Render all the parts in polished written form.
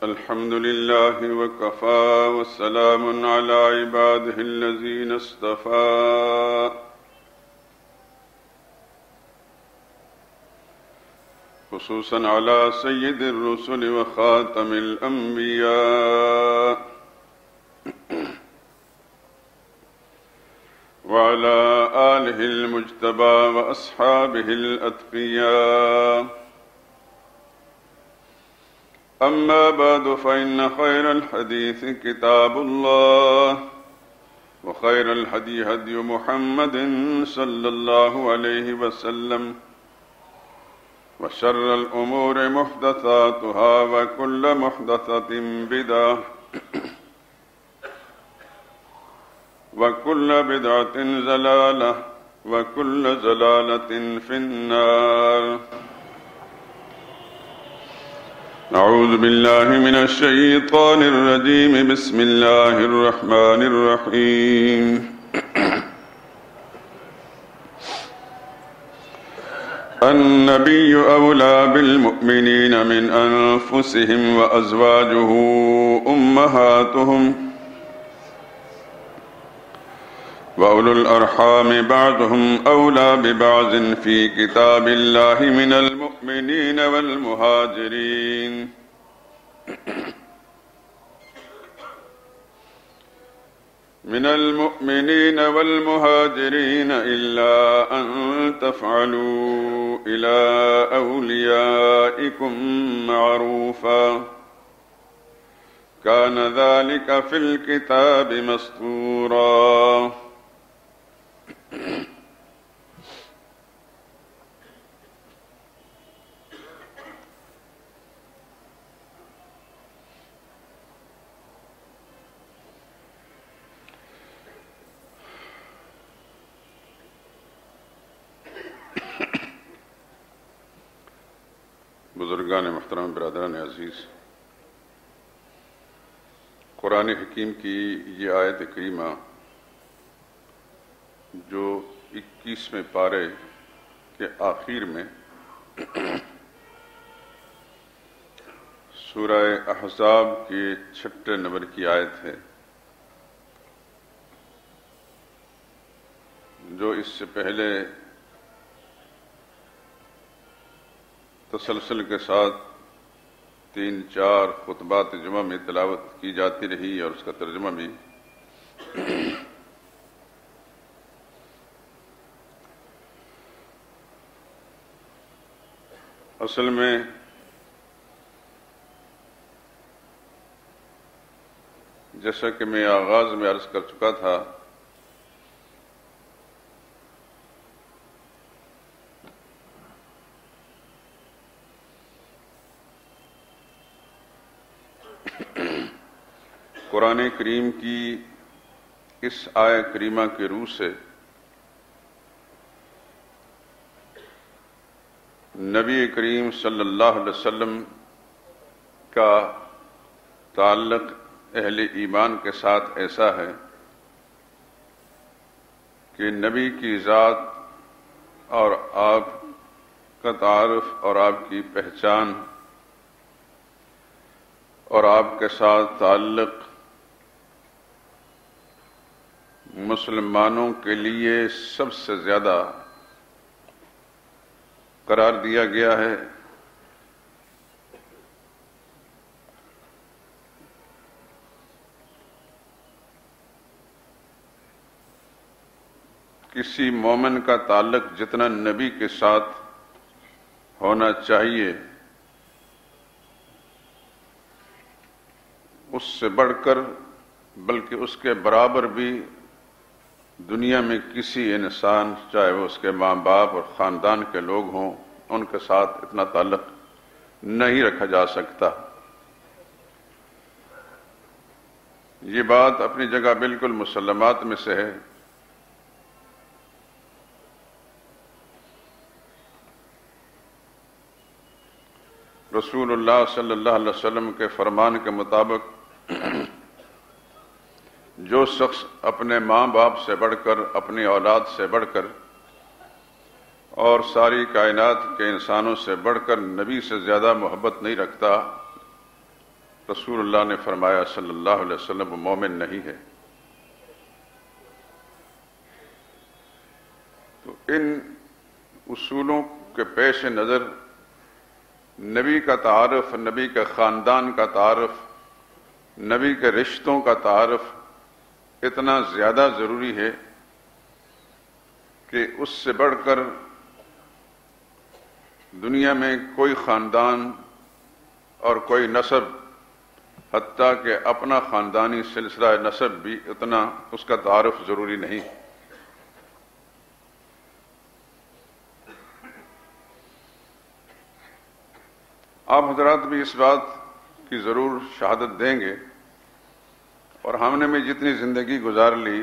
الحمد لله وكفى وسلام على عباده الذين اصطفى خصوصا على سيد الرسل وخاتم الأنبياء وعلى آله المجتبى وأصحابه الأتقياء. أما بعد فإن خير الحديث كتاب الله وخير الهدي هدي محمد صلى الله عليه وسلم وشر الأمور محدثاتها وكل محدثة بدعة وكل بدعة ضلالة وكل ضلالة في النار. أعوذ بالله من الشيطان الرجيم. بسم الله الرحمن الرحيم. النبي أولى بالمؤمنين من أنفسهم وأزواجه أمهاتهم وأولو الأرحام بعضهم أولى ببعض في كتاب الله من المؤمنين والمهاجرين إلا أن تفعلوا إلى أوليائكم معروفا كان ذلك في الكتاب مسطورا. بزرگان محترم، برادران عزیز، قرآن حکیم کی یہ آیت کریمہ جو 21ویں پارے کے آخر میں سورہ احزاب کے 6 نمبر کی آیت ہے، جو اس سے پہلے تسلسل کے ساتھ 3-4 خطبات جمعہ میں تلاوت کی جاتی رہی اور اس کا ترجمہ بھی اصل میں جیسا کہ میں آغاز میں عرض کر چکا تھا، قرآن کریم کی اس آیت کریمہ کے روح سے نبی کریم صلی اللہ علیہ وسلم کا تعلق اہل ایمان کے ساتھ ایسا ہے کہ نبی کی ذات اور آپ کا تعارف اور آپ کی پہچان اور آپ کے ساتھ تعلق مسلمانوں کے لیے سب سے زیادہ قرار دیا گیا ہے. کسی مومن کا تعلق جتنا نبی کے ساتھ ہونا چاہیے اس سے بڑھ کر، بلکہ اس کے برابر بھی دنیا میں کسی انسان، چاہے وہ اس کے ماں باپ اور خاندان کے لوگ ہوں، ان کے ساتھ اتنا تعلق نہیں رکھا جا سکتا. یہ بات اپنی جگہ بالکل مسلمات میں سے ہے. رسول اللہ صلی اللہ علیہ وسلم کے فرمان کے مطابق جو شخص اپنے ماں باپ سے بڑھ کر، اپنی اولاد سے بڑھ کر اور ساری کائنات کے انسانوں سے بڑھ کر نبی سے زیادہ محبت نہیں رکھتا، رسول اللہ نے فرمایا صلی اللہ علیہ وسلم وہ مومن نہیں ہے۔ تو ان اصولوں کے پیش نظر نبی کا تعارف، نبی کے خاندان کا تعارف، نبی کے رشتوں کا تعارف اتنا زیادہ ضروری ہے کہ اس سے بڑھ کر دنیا میں کوئی خاندان اور کوئی نسب، حتیٰ کہ اپنا خاندانی سلسلہ نسب بھی اتنا اس کا تعارف ضروری نہیں۔ آپ حضرات بھی اس بات کی ضرور شہادت دیں گے، اور ہم نے بھی جتنی زندگی گزار لی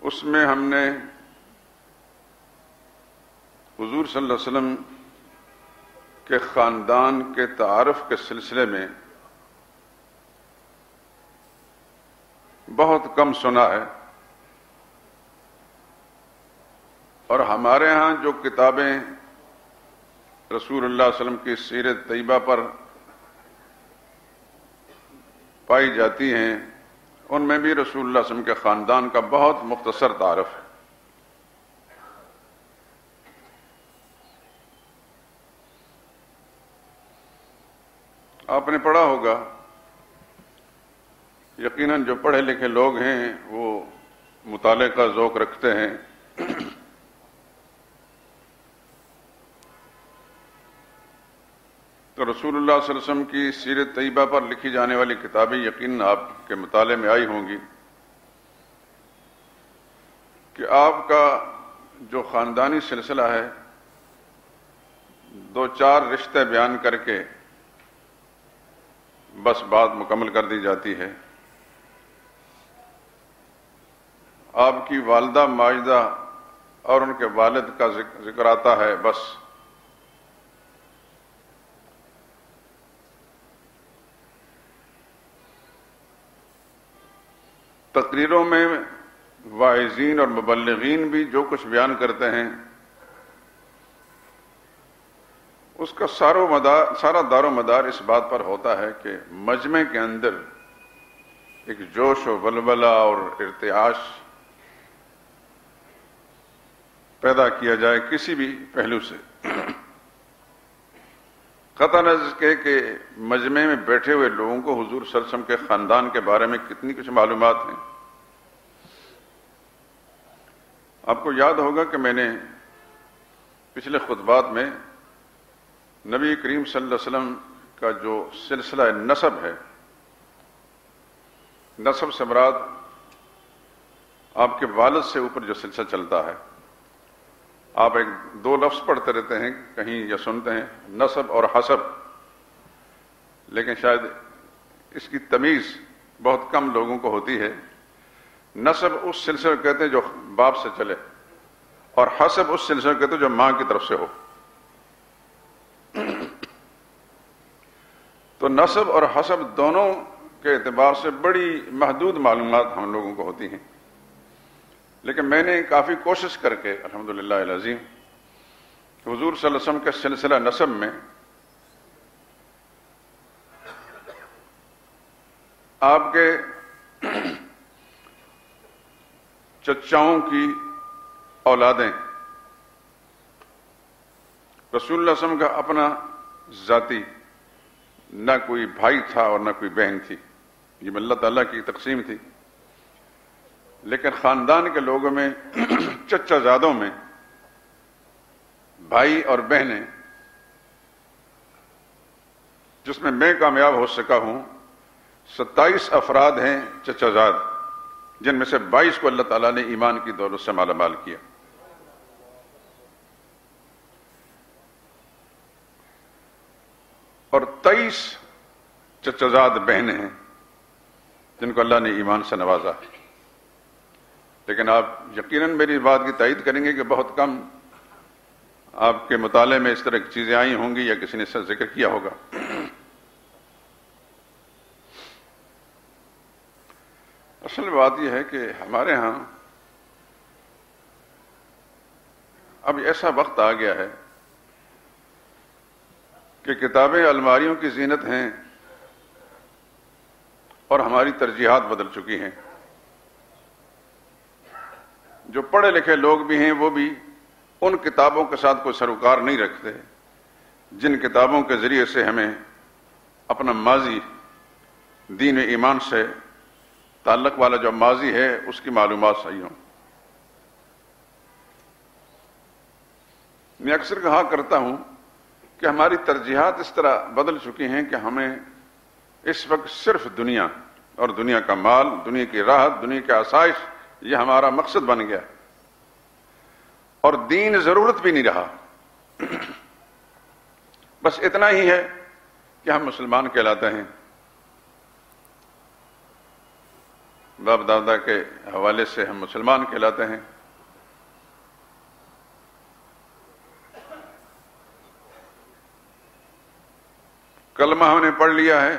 اس میں ہم نے حضور صلی اللہ علیہ وسلم کے خاندان کے تعارف کے سلسلے میں بہت کم سنا ہے، اور ہمارے ہاں جو کتابیں رسول اللہ صلی اللہ علیہ وسلم کی سیرت طیبہ پر پائی جاتی ہیں ان میں بھی رسول اللہ صلی اللہ علیہ وسلم کے خاندان کا بہت مختصر تعارف ہے۔ آپ نے پڑھا ہوگا، یقیناً جو پڑھے لکھے لوگ ہیں وہ مطالعے کا ذوق رکھتے ہیں۔ تو رسول اللہ صلی اللہ علیہ وسلم کی سیرت طیبہ پر لکھی جانے والی کتابیں یقیناً آپ کے مطالعے میں آئی ہوں گی کہ آپ کا جو خاندانی سلسلہ ہے دو چار رشتے بیان کر کے بس بات مکمل کر دی جاتی ہے۔ آپ کی والدہ ماجدہ اور ان کے والد کا ذکر آتا ہے، بس تقریروں میں واعظین اور مبلغین بھی جو کچھ بیان کرتے ہیں اس کا سارا دار و مدار اس بات پر ہوتا ہے کہ مجمع کے اندر ایک جوش و ولولہ اور ارتعاش پیدا کیا جائے کسی بھی پہلو سے، قطع نظر کہ مجمع میں بیٹھے ہوئے لوگوں کو حضور صلی اللہ علیہ وسلم کے خاندان کے بارے میں کتنی کچھ معلومات ہیں۔ آپ کو یاد ہوگا کہ میں نے پچھلے خطبات میں نبی کریم صلی اللہ علیہ وسلم کا جو سلسلہ نسب ہے، نسب سے مراد آپ کے والد سے اوپر جو سلسلہ چلتا ہے، آپ ایک دو لفظ پڑھتے رہتے ہیں کہیں یا سنتے ہیں، نسب اور حسب، لیکن شاید اس کی تمیز بہت کم لوگوں کو ہوتی ہے۔ نسب اس سلسلے کو کہتے ہیں جو باپ سے چلے، اور حسب اس سلسلے کو کہتے ہیں جو ماں کی طرف سے ہو۔ تو نسب اور حسب دونوں کے اعتبار سے بڑی محدود معلومات ہم لوگوں کو ہوتی ہیں، لیکن میں نے کافی کوشش کر کے الحمدللہ العظیم حضور صلی اللہ علیہ وسلم کے سلسلہ نسب میں آپ کے چچاؤں کی اولادیں، رسول اللہ صلی اللہ علیہ وسلم کا اپنا ذاتی نہ کوئی بھائی تھا اور نہ کوئی بہن تھی، یہ اللہ تعالیٰ کی تقسیم تھی، لیکن خاندان کے لوگوں میں چچا زادوں میں بھائی اور بہنیں، جس میں میں کامیاب ہو سکا ہوں، 27 افراد ہیں چچا زاد، جن میں سے 22 کو اللہ تعالیٰ نے ایمان کی دولت سے مالا مال کیا۔ اور 23 چچا زاد بہنیں ہیں جن کو اللہ نے ایمان سے نوازا۔ لیکن آپ یقیناً میری بات کی تائید کریں گے کہ بہت کم آپ کے مطالعے میں اس طرح کی چیزیں آئی ہوں گی یا کسی نے اس کا ذکر کیا ہوگا۔ اصل بات یہ ہے کہ ہمارے ہاں اب ایسا وقت آ گیا ہے کہ کتابیں الماریوں کی زینت ہیں اور ہماری ترجیحات بدل چکی ہیں. جو پڑھے لکھے لوگ بھی ہیں وہ بھی ان کتابوں کے ساتھ کوئی سروکار نہیں رکھتے جن کتابوں کے ذریعے سے ہمیں اپنا ماضی، دین و ایمان سے تعلق والا جو ماضی ہے اس کی معلومات صحیح ہوں. میں اکثر کہا کرتا ہوں کہ ہماری ترجیحات اس طرح بدل چکی ہیں کہ ہمیں اس وقت صرف دنیا اور دنیا کا مال، دنیا کی راحت، دنیا کی آسائش، یہ ہمارا مقصد بن گیا اور دین ضرورت بھی نہیں رہا. بس اتنا ہی ہے کہ ہم مسلمان کہلاتے ہیں. باپ دادا کے حوالے سے ہم مسلمان کہلاتے ہیں. کلمہ ہم نے پڑھ لیا ہے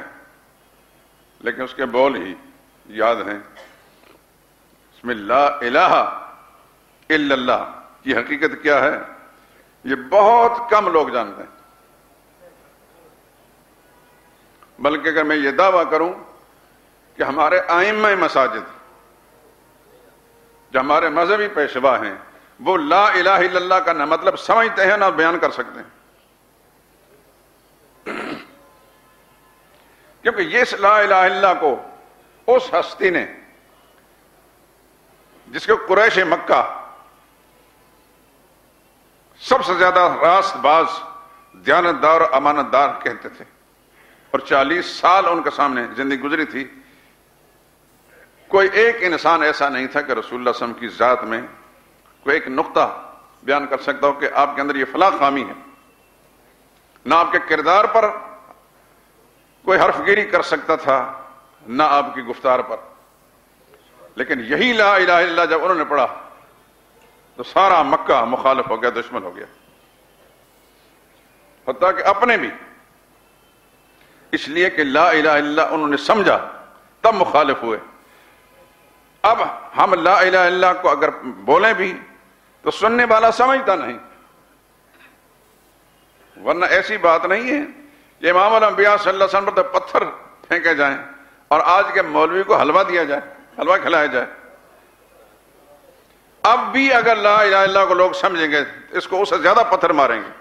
لیکن اس کے بول ہی یاد ہیں. اس میں لا الہ الا اللہ کی حقیقت کیا ہے یہ بہت کم لوگ جانتے ہیں. بلکہ اگر میں یہ دعویٰ کروں کہ ہمارے ائمہ مساجد جو ہمارے مذہبی پیشوا ہیں وہ لا الہ الا اللہ کا نہ مطلب سمجھتے ہیں نہ بیان کر سکتے ہیں. کیونکہ یہ لا الہ الا اللہ کو اس ہستی نے جس کو قریش مکہ سب سے زیادہ راست باز، دیانتدار اور امانت دار کہتے تھے اور 40 سال ان کے سامنے زندگی گزری تھی، کوئی ایک انسان ایسا نہیں تھا کہ رسول اللہ صلی اللہ علیہ وسلم کی ذات میں کوئی ایک نقطہ بیان کر سکتا ہو کہ آپ کے اندر یہ فلاں خامی ہے. نہ آپ کے کردار پر کوئی حرف گیری کر سکتا تھا نہ آپ کی گفتار پر. لیکن یہی لا الہ الا اللہ جب انہوں نے پڑھا تو سارا مکہ مخالف ہو گیا، دشمن ہو گیا، حتیٰ کہ اپنے بھی. اس لیے کہ لا الہ الا اللہ انہوں نے سمجھا تب مخالف ہوئے. اب ہم لا الہ الا اللہ کو اگر بولیں بھی تو سننے والا سمجھتا نہیں، ورنہ ایسی بات نہیں ہے کہ امام الانبیاء صلی اللہ علیہ وسلم پر تو پتھر پھینکے جائیں اور آج کے مولوی کو حلوہ دیا جائے، حلوہ کھلایا جائے. اب بھی اگر لا الہ الا اللہ کو لوگ سمجھیں گے اس کو اس سے زیادہ پتھر ماریں گے.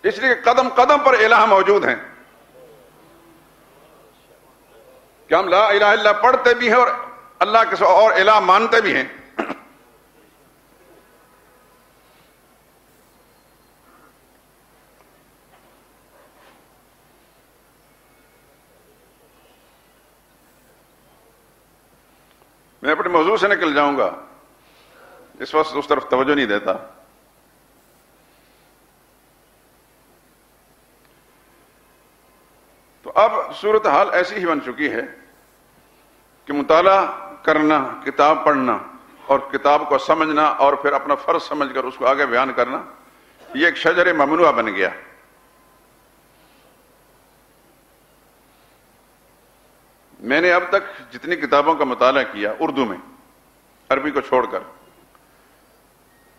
اس لیے قدم قدم پر الہ موجود ہیں کہ ہم لا الہ الا اللہ پڑھتے بھی ہیں اور اللہ کے اور الہ مانتے بھی ہیں. میں اپنے موضوع سے نکل جاؤں گا، اس وقت اس طرف توجہ نہیں دیتا. تو اب صورتحال ایسی ہی بن چکی ہے کہ مطالعہ کرنا، کتاب پڑھنا اور کتاب کو سمجھنا اور پھر اپنا فرض سمجھ کر اس کو آگے بیان کرنا یہ ایک شجر ممنوع بن گیا. میں نے اب تک جتنی کتابوں کا مطالعہ کیا اردو میں، عربی کو چھوڑ کر،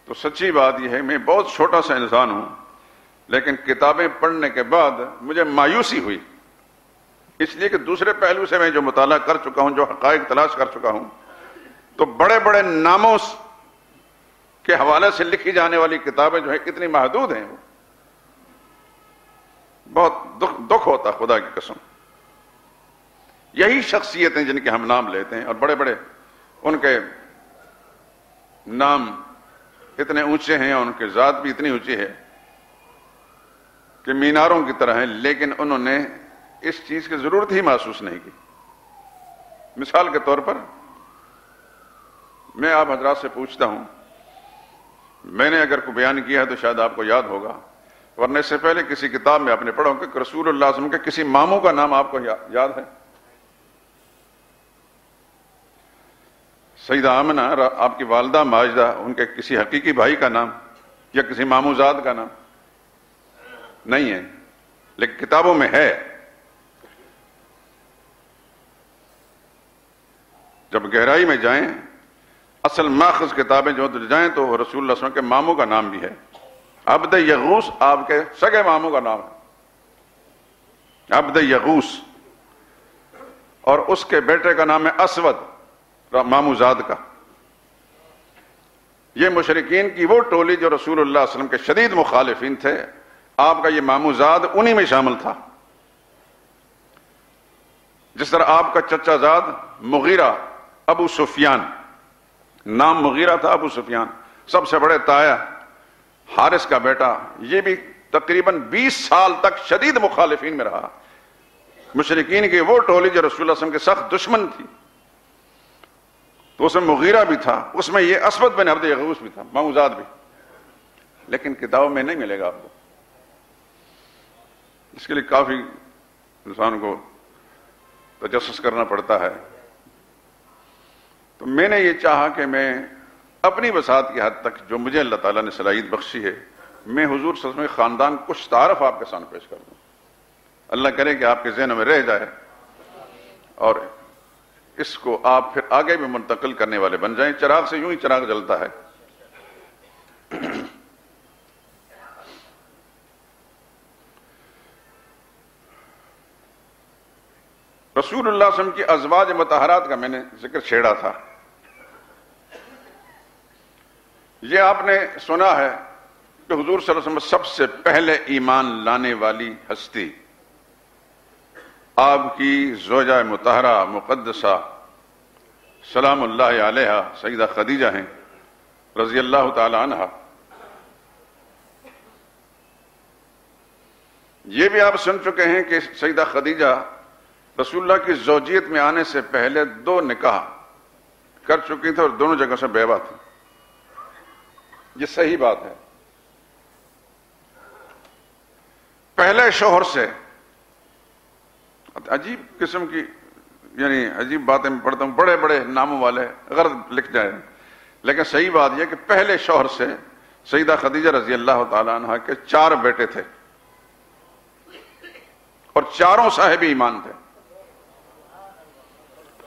تو سچی بات یہ ہے میں بہت چھوٹا سا انسان ہوں، لیکن کتابیں پڑھنے کے بعد مجھے مایوسی ہوئی. اس لیے کہ دوسرے پہلو سے میں جو مطالعہ کر چکا ہوں، جو حقائق تلاش کر چکا ہوں، تو بڑے بڑے ناموں کے حوالے سے لکھی جانے والی کتابیں جو ہیں اتنی محدود ہیں، بہت دکھ ہوتا خدا کی قسم. یہی شخصیتیں جن کے ہم نام لیتے ہیں اور بڑے بڑے ان کے نام اتنے اونچے ہیں اور ان کی ذات بھی اتنی اونچی ہے کہ میناروں کی طرح ہیں، لیکن انہوں نے اس چیز کی ضرورت ہی محسوس نہیں کی. مثال کے طور پر میں آپ حضرات سے پوچھتا ہوں، میں نے اگر کوئی بیان کیا ہے تو شاید آپ کو یاد ہوگا، ورنہ اس سے پہلے کسی کتاب میں آپ نے پڑھا کہ رسول اللہ صلی اللہ علیہ وسلم کے کسی ماموں کا نام آپ کو یاد ہے؟ سیدہ آمنہ آپ کی والدہ ماجدہ، ان کے کسی حقیقی بھائی کا نام یا کسی ماموزاد کا نام نہیں ہے، لیکن کتابوں میں ہے. جب گہرائی میں جائیں، اصل ماخذ کتابیں جو جائیں تو رسول اللہ صلی اللہ علیہ وسلم کے ماموں کا نام بھی ہے. عبد یغوث آپ کے سگے ماموں کا نام ہے، عبد یغوث، اور اس کے بیٹے کا نام ہے اسود ماموں زاد کا۔ یہ مشرکین کی وہ ٹولی جو رسول اللہ صلی اللہ علیہ وسلم کے شدید مخالفین تھے، آپ کا یہ ماموں زاد انہی میں شامل تھا۔ جس طرح آپ کا چچا زاد مغیرہ ابو سفیان، نام مغیرہ تھا، ابو سفیان سب سے بڑے تایا حارث کا بیٹا، یہ بھی تقریباً 20 سال تک شدید مخالفین میں رہا۔ مشرکین کی وہ ٹولی جو رسول اللہ صلی اللہ علیہ وسلم کے سخت دشمن تھی، تو اس میں مغیرہ بھی تھا، اس میں یہ اسود بن عبد یغوث بھی تھا، ماموں زاد بھی، لیکن کتابوں میں نہیں ملے گا آپ کو۔ اس کے لیے کافی انسان کو تجسس کرنا پڑتا ہے۔ تو میں نے یہ چاہا کہ میں اپنی وسعت کی حد تک جو مجھے اللہ تعالیٰ نے صلاحیت بخشی ہے، میں حضور صلی اللہ علیہ وسلم کے خاندان کچھ تعارف آپ کے سامنے پیش کر دوں۔ اللہ کرے کہ آپ کے ذہن میں رہ جائے اور اس کو آپ پھر آگے بھی منتقل کرنے والے بن جائیں۔ چراغ سے یوں ہی چراغ جلتا ہے۔ رسول اللہ صلی اللہ علیہ وسلم کی ازواج مطہرات کا میں نے ذکر چھیڑا تھا۔ یہ آپ نے سنا ہے کہ حضور صلی اللہ علیہ وسلم سب سے پہلے ایمان لانے والی ہستی آپ کی زوجہ مطہرہ مقدسہ سلام اللہ علیہا سیدہ خدیجہ ہیں رضی اللہ تعالی عنہا۔ یہ بھی آپ سن چکے ہیں کہ سیدہ خدیجہ رسول اللہ کی زوجیت میں آنے سے پہلے 2 نکاح کر چکی تھیں اور دونوں جگہ سے بیوہ تھیں۔ یہ صحیح بات ہے۔ پہلے شوہر سے عجیب قسم کی، یعنی عجیب باتیں میں پڑھتا ہوں، بڑے بڑے ناموں والے غرض لکھ جائے، لیکن صحیح بات یہ کہ پہلے شوہر سے سیدہ خدیجہ رضی اللہ تعالی عنہ کے 4 بیٹے تھے اور چاروں صاحب ایمان تھے،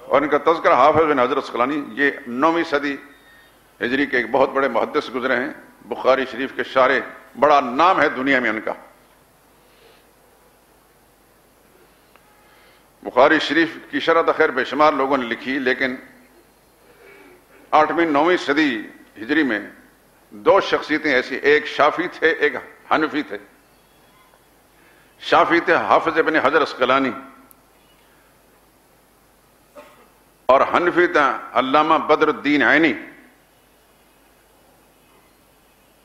اور ان کا تذکرہ حافظ بن حجر عسقلانی، یہ 9ویں صدی ہجری کے ایک بہت بڑے محدث گزرے ہیں، بخاری شریف کے شارح، بڑا نام ہے دنیا میں ان کا۔ بخاری شریف کی شرح تو خیر بے شمار لوگوں نے لکھی، لیکن 8ویں 9ویں صدی ہجری میں 2 شخصیتیں ایسی، ایک شافعی تھے، ایک حنفی تھے۔ شافعی تھے حافظ ابن حجر عسقلانی، اور حنفی تھے علامہ بدر الدین عینی۔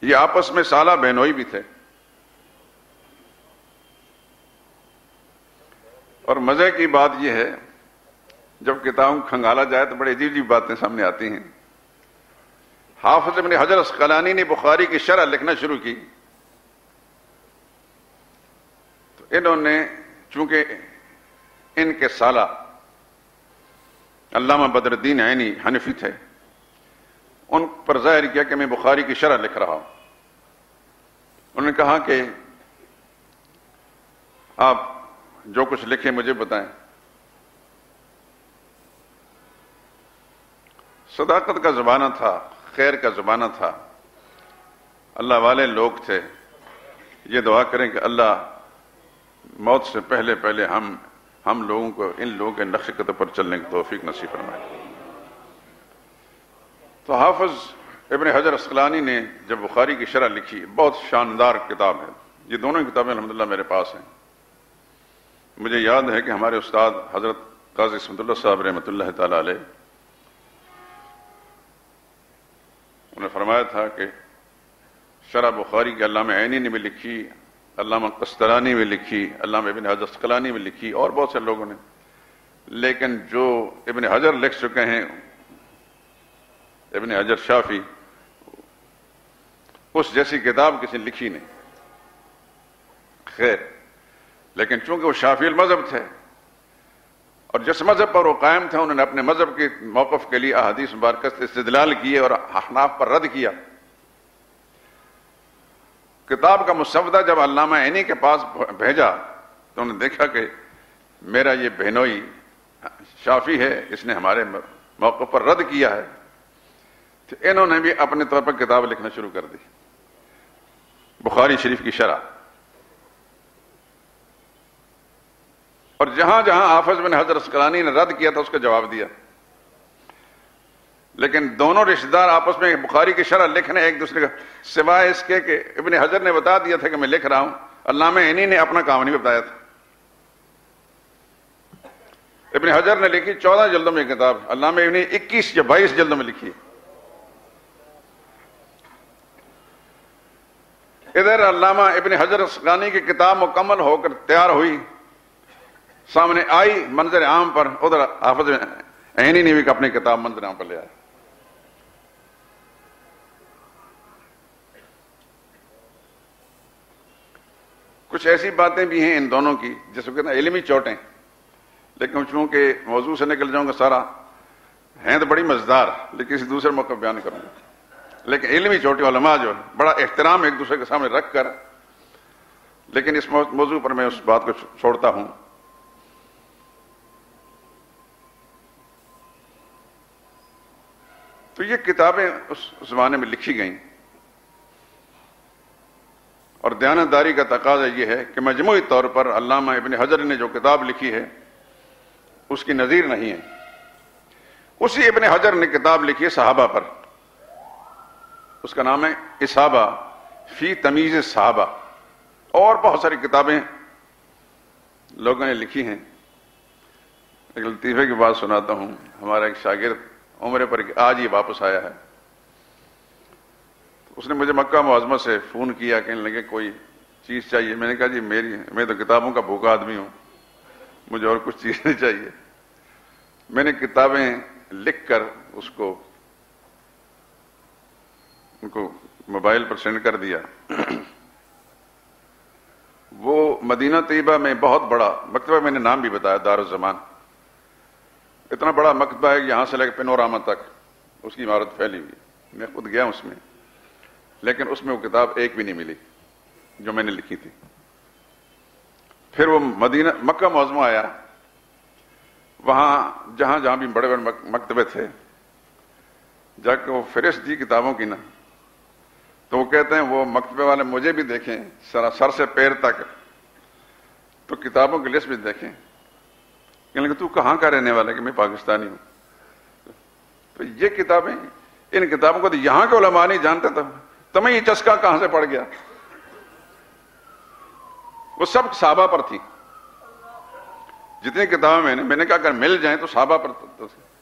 یہ آپس میں سالہ بہنوئی بھی تھے، اور مزے کی بات یہ ہے جب کتاب کھنگالا جائے تو بڑی عجیب عجیب باتیں سامنے آتی ہیں۔ حافظ ابن حجر عسقلانی نے بخاری کی شرح لکھنا شروع کی تو انہوں نے، چونکہ ان کے سالہ علامہ بدر الدین عینی حنفی تھے، ان پر ظاہر کیا کہ میں بخاری کی شرح لکھ رہا ہوں۔ انہوں نے کہا کہ آپ جو کچھ لکھیں مجھے بتائیں۔ صداقت کا زمانہ تھا، خیر کا زمانہ تھا، اللہ والے لوگ تھے۔ یہ دعا کریں کہ اللہ موت سے پہلے پہلے ہم لوگوں کو ان لوگوں کے نقش قدم پر چلنے کی توفیق نصیب فرمائے۔ تو حافظ ابن حجر عسقلانی نے جب بخاری کی شرح لکھی، بہت شاندار کتاب ہے، یہ دونوں کتابیں الحمدللہ میرے پاس ہیں۔ مجھے یاد ہے کہ ہمارے استاد حضرت قاضی اسمت اللہ صاحب رحمۃ اللہ تعالی علیہ، انہوں نے فرمایا تھا کہ شرح بخاری کے علامہ عینی نے بھی لکھی، علامہ قسطلانی بھی لکھی، علامہ ابن حجر عسقلانی بھی لکھی، اور بہت سے لوگوں نے، لیکن جو ابن حجر لکھ چکے ہیں، ابن حجر شافعی، اس جیسی کتاب کسی نے لکھی نہیں۔ خیر، لیکن چونکہ وہ شافعی المذہب تھے اور جس مذہب پر وہ قائم تھے، انہوں نے اپنے مذہب کے موقف کے لیے احادیث مبارکہ سے استدلال کیے اور احناف پر رد کیا۔ کتاب کا مسودہ جب علامہ عینی کے پاس بھیجا تو انہوں نے دیکھا کہ میرا یہ بہنوئی شافعی ہے، اس نے ہمارے موقف پر رد کیا ہے، تو انہوں نے بھی اپنے طور پر کتاب لکھنا شروع کر دی۔ بخاری شریف کی شرح، اور جہاں جہاں حافظ بن حجر عسقلانی نے رد کیا تھا اس کا جواب دیا، لیکن دونوں رشتہ دار آپس میں بخاری کی شرح لکھنے ایک دوسرے کا، سوائے اس کے کہ ابن حجر نے بتا دیا تھا کہ میں لکھ رہا ہوں، علامہ عینی نے اپنا کام نہیں بتایا تھا۔ ابن حجر نے لکھی 14 جلدوں میں کتاب، علامہ عینی 21 یا 22 جلدوں میں لکھی۔ ادھر علامہ ابن حجر عسقلانی کی کتاب مکمل ہو کر تیار ہوئی، سامنے آئی منظر عام پر، ادھر حافظ عینی نے بھی اپنی کتاب منظر عام پر لے آیا۔ کچھ ایسی باتیں بھی ہیں ان دونوں کی جس کو کہتے ہیں علمی چوٹیں، لیکن چونکہ موضوع سے نکل جاؤں گا سارا، ہیں تو بڑی مزیدار، لیکن کسی دوسرے موقع بیان کروں گا۔ لیکن علمی چوٹی علماء جو ہے بڑا احترام ایک دوسرے کے سامنے رکھ کر، لیکن اس موضوع پر میں اس بات کو چھوڑتا ہوں۔ تو یہ کتابیں اس زمانے میں لکھی گئیں، اور دیانتداری کا تقاضا یہ ہے کہ مجموعی طور پر علامہ ابن حجر نے جو کتاب لکھی ہے اس کی نظیر نہیں ہے۔ اسی ابن حجر نے کتاب لکھی ہے صحابہ پر، اس کا نام ہے اصابہ فی تمیز صحابہ، اور بہت ساری کتابیں لوگوں نے لکھی ہیں۔ ایک لطیفے کی بات سناتا ہوں، ہمارا ایک شاگرد عمرے پر آج ہی واپس آیا ہے، اس نے مجھے مکہ معظمہ سے فون کیا، کہنے لگے کوئی چیز چاہیے۔ میں نے کہا جی میں تو کتابوں کا بھوکا آدمی ہوں، مجھے اور کچھ چیز نہیں چاہیے۔ میں نے کتابیں لکھ کر اس کو ان کو موبائل پر سینڈ کر دیا۔ وہ مدینہ طیبہ میں بہت بڑا مکتبہ، میں نے نام بھی بتایا، دارالزمان، اتنا بڑا مکتبہ ہے، یہاں سے لے کے پینوراما تک اس کی عمارت پھیلی ہوئی۔ میں خود گیا اس میں، لیکن اس میں وہ کتاب ایک بھی نہیں ملی جو میں نے لکھی تھی۔ پھر وہ مکہ معظمہ آیا، وہاں جہاں جہاں بھی بڑے بڑے مکتبے تھے، جا کے وہ فہرست دی کتابوں کی نا، تو وہ کہتے ہیں وہ مکتبے والے مجھے بھی دیکھیں سر سے پیر تک، تو کتابوں کی لسٹ بھی دیکھیں، کہنے لگے تو کہاں کا رہنے والا ہے؟ کہ میں پاکستانی ہوں۔ تو یہ کتابیں، ان کتابوں کو تو یہاں کے علماء نہیں جانتے تھے، تمہیں یہ چسکا کہاں سے پڑ گیا؟ وہ سب صحابہ پر تھی، جتنی کتابیں میں نے کہا اگر مل جائیں تو صحابہ پر،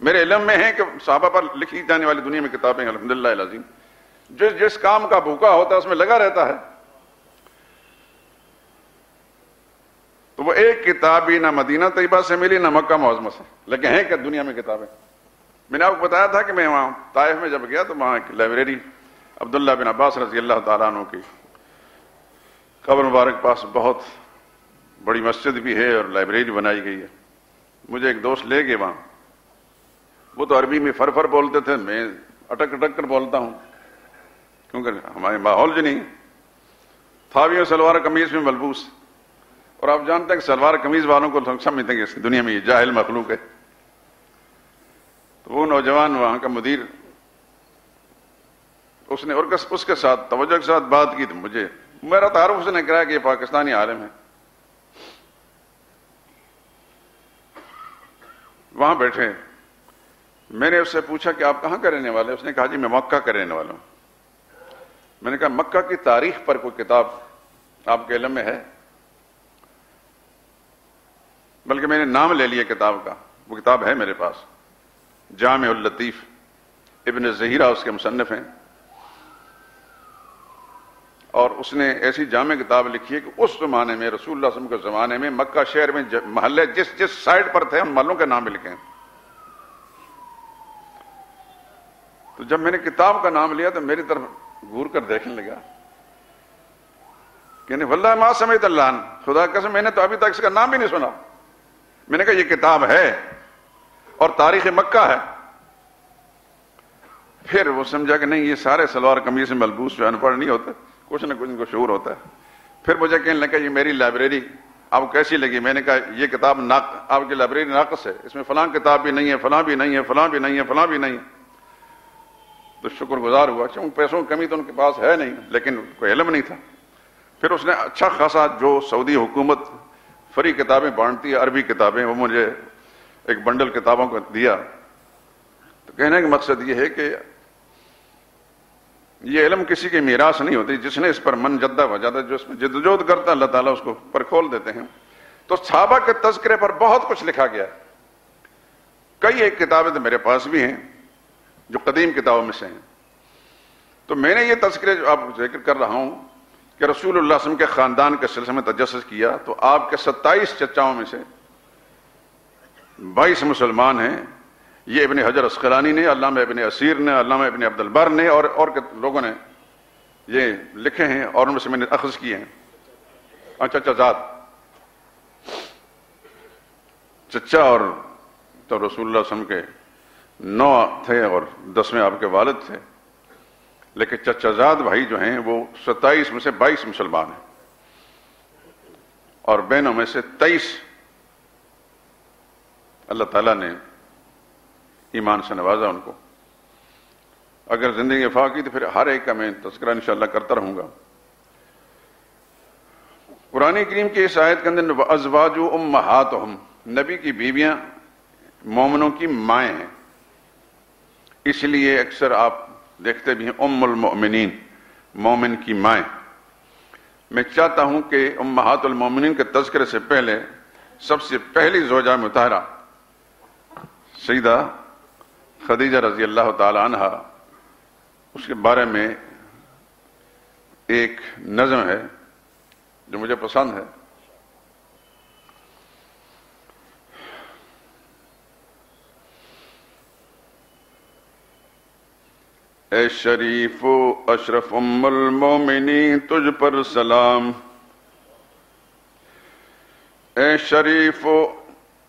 میرے علم میں ہے کہ صحابہ پر لکھی جانے والی دنیا میں کتابیں الحمدللہ العظیم، جس کام کا بھوکا ہوتا ہے اس میں لگا رہتا ہے۔ تو وہ ایک کتاب بھی نہ مدینہ طیبہ سے ملی نہ مکہ معظمہ سے، لیکن ہیں کہ دنیا میں کتابیں۔ میں نے آپ کو بتایا تھا کہ میں وہاں طائف میں جب گیا تو وہاں ایک لائبریری عبداللہ بن عباس رضی اللہ تعالیٰ عنہ کی قبر مبارک پاس بہت بڑی مسجد بھی ہے اور لائبریری بنائی گئی ہے۔ مجھے ایک دوست لے گئے وہاں، وہ تو عربی میں فر بولتے تھے، میں اٹک کر بولتا ہوں، کیونکہ ہمارے ماحول جو نہیں تھاویوں سلوار قمیض میں ملبوس، اور آپ جانتے ہیں کہ سلوار قمیض والوں کو سمجھتے ہیں کہ اس دنیا میں یہ جاہل مخلوق ہے۔ تو وہ نوجوان وہاں کا مدیر، اس نے اس کے ساتھ توجہ کے ساتھ بات کی، تو میرا تعارف اس نے کرایا کہ یہ پاکستانی عالم ہے۔ وہاں بیٹھے، میں نے اس سے پوچھا کہ آپ کہاں کا رہنے والے؟ اس نے کہا جی میں مکہ کا رہنے والا ہوں۔ میں نے کہا مکہ کی تاریخ پر کوئی کتاب آپ کے علم میں ہے؟ بلکہ میں نے نام لے لیا کتاب کا، وہ کتاب ہے میرے پاس، جامع اللطیف، ابن زہیرہ اس کے مصنف ہیں، اور اس نے ایسی جامع کتاب لکھی ہے کہ اس زمانے میں، رسول اللہ صلی اللہ علیہ وسلم کے زمانے میں، مکہ شہر میں محلے جس سائڈ پر تھے ان محلوں کے نام بھی لکھے ہیں۔ تو جب میں نے کتاب کا نام لیا تو میری طرف گور کر دیکھنے لگا، کہ واللہ ما سمعت اللہ، خدا قسم میں نے تو ابھی تک اس کا نام بھی نہیں سنا۔ میں نے کہا یہ کتاب ہے اور تاریخ مکہ ہے۔ پھر وہ سمجھا کہ نہیں، یہ سارے سلوار قمیض میں ملبوس جو ان پڑھ نہیں ہوتے، کچھ نہ کچھ ان کو شعور ہوتا ہے۔ پھر مجھے کہنے لگا یہ میری لائبریری آپ کو کیسی لگی؟ میں نے کہا یہ کتاب آپ کی لائبریری ناقص ہے، اس میں فلاں کتاب بھی نہیں ہے، فلاں بھی نہیں ہے، فلاں بھی نہیں ہے، فلاں بھی نہیں ہے۔ تو شکر گزار ہوا، چونکہ پیسوں کی کمی تو ان کے پاس ہے نہیں، لیکن کوئی علم نہیں تھا۔ پھر اس نے اچھا خاصا جو سعودی حکومت فری کتابیں بانٹتی ہے، عربی کتابیں، وہ مجھے ایک بنڈل کتابوں کو دیا. تو کہنے کا مقصد یہ ہے کہ یہ علم کسی کی میراث نہیں ہوتی، جس نے اس پر من جدہ وجدہ، جو اس میں جدوجہد کرتا اللہ تعالیٰ اس کو پر کھول دیتے ہیں. تو صحابہ کے تذکرے پر بہت کچھ لکھا گیا ہے. کئی ایک کتابیں تو میرے پاس بھی ہیں جو قدیم کتابوں میں سے ہیں. تو میں نے یہ تذکرے جو آپ ذکر کر رہا ہوں کہ رسول اللہ صلی اللہ علیہ وسلم کے خاندان کے سلسلے میں تجسس کیا، تو آپ کے 27 چچاؤں میں سے 22 مسلمان ہیں. یہ ابن حجر عسقلانی نے، علامہ ابن اسیر نے، علامہ ابن عبد البر نے اور لوگوں نے یہ لکھے ہیں، اور ان میں سے میں نے اخذ کیے ہیں. چچا زاد، چچا اور تو رسول اللہ صلی اللہ علیہ وسلم کے 9 تھے اور 10ویں آپ کے والد تھے، لیکن چچا زاد بھائی جو ہیں وہ 27 میں سے 22 مسلمان ہیں، اور بہنوں میں سے 23 اللہ تعالیٰ نے ایمان سے نوازا ان کو. اگر زندگی وفا کی تو پھر ہر ایک کا میں تذکرہ انشاءاللہ کرتا رہوں گا. قرآن کریم کی اس آیت کے اندر وَأَزْوَاجُ أُمَّهَاتُهُمْ، نبی کی بیویاں مومنوں کی مائیں ہیں. اس لیے اکثر آپ دیکھتے بھی ہیں ام المؤمنین، مومن کی مائیں. میں چاہتا ہوں کہ امہات المومنین کے تذکرے سے پہلے سب سے پہلی زوجہ مطہرہ سیدہ خدیجہ رضی اللہ تعالی عنہا، اس کے بارے میں ایک نظم ہے جو مجھے پسند ہے. اے شریف و اشرف ام المومنین تجھ پر سلام، اے شریف و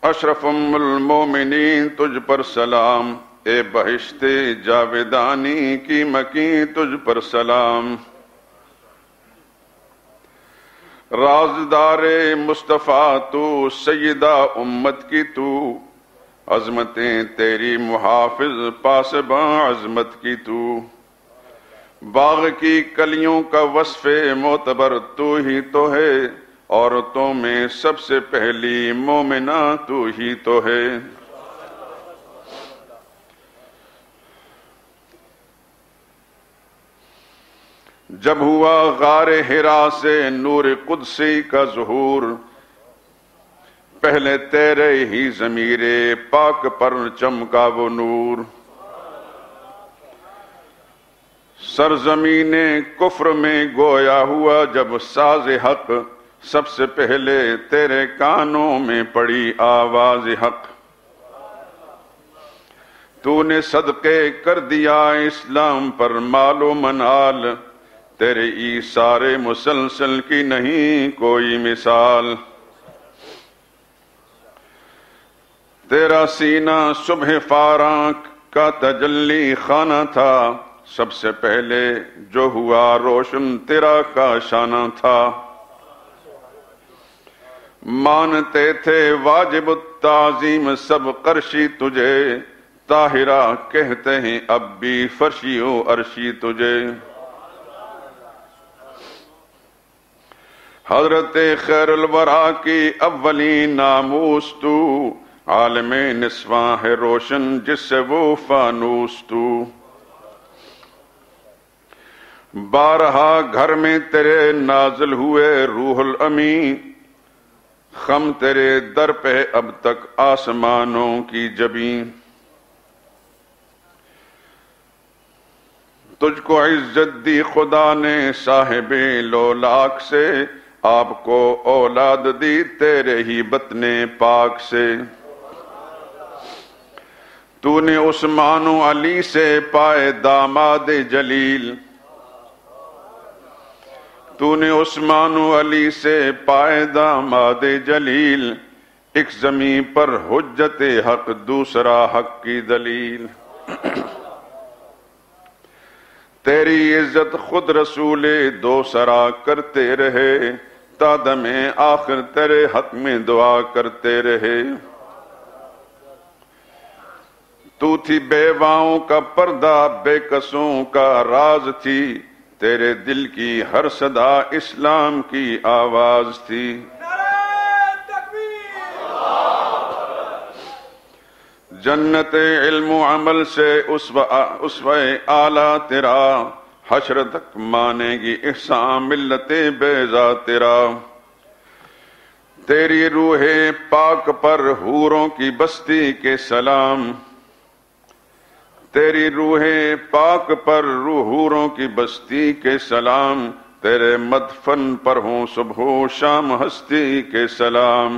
اشرف ام المومنین تجھ پر سلام، اے بہشت جاویدانی کی مکین تجھ پر سلام. رازدار مصطفیٰ تو، سیدہ امت کی تو، عظمتیں تیری محافظ پاسباں عظمت کی تو. باغ کی کلیوں کا وصف معتبر تو ہی تو ہے، عورتوں میں سب سے پہلی مومنہ تو ہی تو ہے. جب ہوا غار حرا سے نور قدسی کا ظہور، پہلے تیرے ہی ضمیر پاک پر چمکا وہ نور. سرزمین کفر میں گویا ہوا جب ساز حق، سب سے پہلے تیرے کانوں میں پڑی آواز حق. تو نے صدقے کر دیا اسلام پر مال و منال، تیرے ایثار مسلسل کی نہیں کوئی مثال. تیرا سینہ صبح فاراں کا تجلی خانہ تھا، سب سے پہلے جو ہوا روشن تیرا کاشانہ تھا. مانتے تھے واجب التعظیم سب قرشی تجھے، طاہرہ کہتے ہیں اب بھی فرشی و عرشی تجھے. حضرت خیر الورا کی اولین ناموس تو، عالم نسواں ہے روشن جس سے وہ فانوس تو. بارہا گھر میں تیرے نازل ہوئے روح الامین، خم تیرے در پہ اب تک آسمانوں کی جبیں. تجھ کو عزت دی خدا نے صاحب لولاک سے، آپ کو اولاد دی تیرے ہی بطن پاک سے. تو نے عثمان و علی سے پائے داماد جلیل، تو نے عثمان و علی سے پائے داماد جلیل. ایک زمین پر حجت حق دوسرا حق کی دلیل. تیری عزت خود رسول دو سرا کرتے رہے، تا دم آخر تیرے حق میں دعا کرتے رہے. تو تھی بیواؤں کا پردہ، بے کسوں کا راز تھی، تیرے دل کی ہر صدا اسلام کی آواز تھی۔ جنت علم و عمل سے اسوہ اعلیٰ تیرا، حشر تک مانے گی احسان ملت بیضا تیرا۔ تیری روح پاک پر حوروں کی بستی کے سلام، تیری روح پاک پر حوروں کی بستی کے سلام، تیرے مدفن پر ہوں صبح و شام ہستی کے سلام۔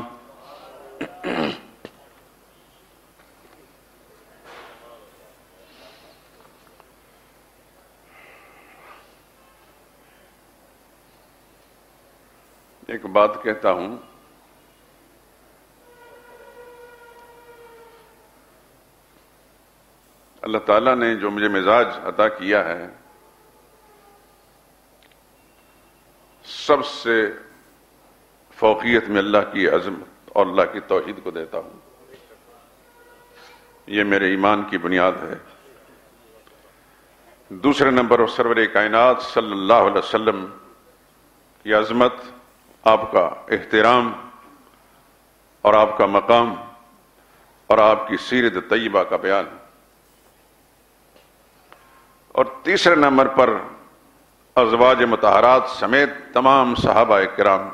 ایک بات کہتا ہوں، اللہ تعالیٰ نے جو مجھے مزاج عطا کیا ہے، سب سے فوقیت میں اللہ کی عظمت اور اللہ کی توحید کو دیتا ہوں۔ یہ میرے ایمان کی بنیاد ہے۔ دوسرے نمبر پر سرور کائنات صلی اللہ علیہ وسلم کی عظمت، آپ کا احترام اور آپ کا مقام اور آپ کی سیرت طیبہ کا بیان، اور تیسرے نمبر پر ازواج مطہرات سمیت تمام صحابہ کرام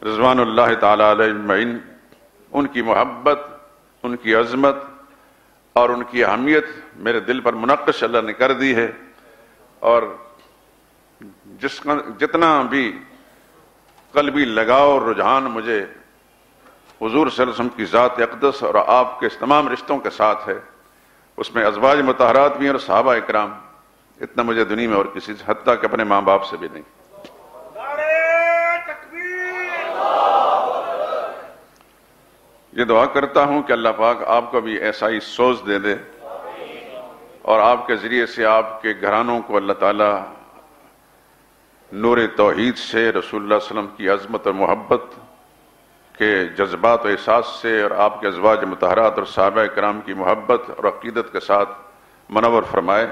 رضوان اللہ تعالی علیہ اجمعین، ان کی محبت، ان کی عظمت اور ان کی اہمیت میرے دل پر منقش اللہ نے کر دی ہے، اور جتنا بھی قلبی لگاؤ اور رجحان مجھے حضور صلی اللہ علیہ وسلم کی ذات اقدس اور آپ کے تمام رشتوں کے ساتھ ہے، اس میں ازواج مطہرات بھی ہیں اور صحابہ اکرام، اتنا مجھے دنیا میں اور کسی سے، حتیٰ کہ اپنے ماں باپ سے بھی نہیں۔ یہ دعا کرتا ہوں کہ اللہ پاک آپ کو بھی ایسا ہی سوز دے دے، اور آپ کے ذریعے سے آپ کے گھرانوں کو اللہ تعالیٰ نور توحید سے، رسول اللہ صلی اللہ علیہ وسلم کی عظمت اور محبت کے جذبات و احساس سے، اور آپ کے ازواج مطہرات اور صحابہ کرام کی محبت اور عقیدت کے ساتھ منور فرمائے،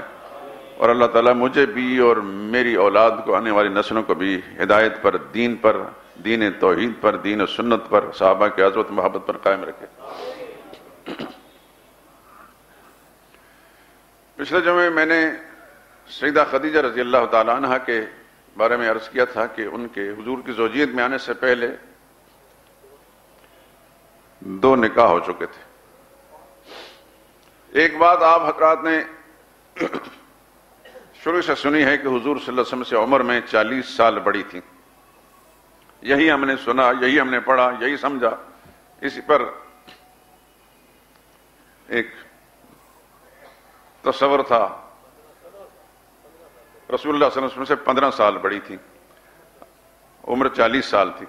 اور اللہ تعالیٰ مجھے بھی اور میری اولاد کو، آنے والی نسلوں کو بھی ہدایت پر، دین توحید پر، دین و سنت پر، صحابہ کی عظمت محبت پر قائم رکھے۔ پچھلے جمعے میں نے سیدہ خدیجہ رضی اللہ تعالیٰ عنہ کے بارے میں عرض کیا تھا کہ ان کے حضور کی زوجیت میں آنے سے پہلے 2 نکاح ہو چکے تھے۔ ایک بات آپ حضرات نے شروع سے سنی ہے کہ حضور صلی اللہ علیہ وسلم سے عمر میں 40 سال بڑی تھی، یہی ہم نے سنا، یہی ہم نے پڑھا، یہی سمجھا، اسی پر ایک تصور تھا۔ رسول اللہ صلی اللہ علیہ وسلم سے 15 سال بڑی تھی، عمر 40 سال تھی،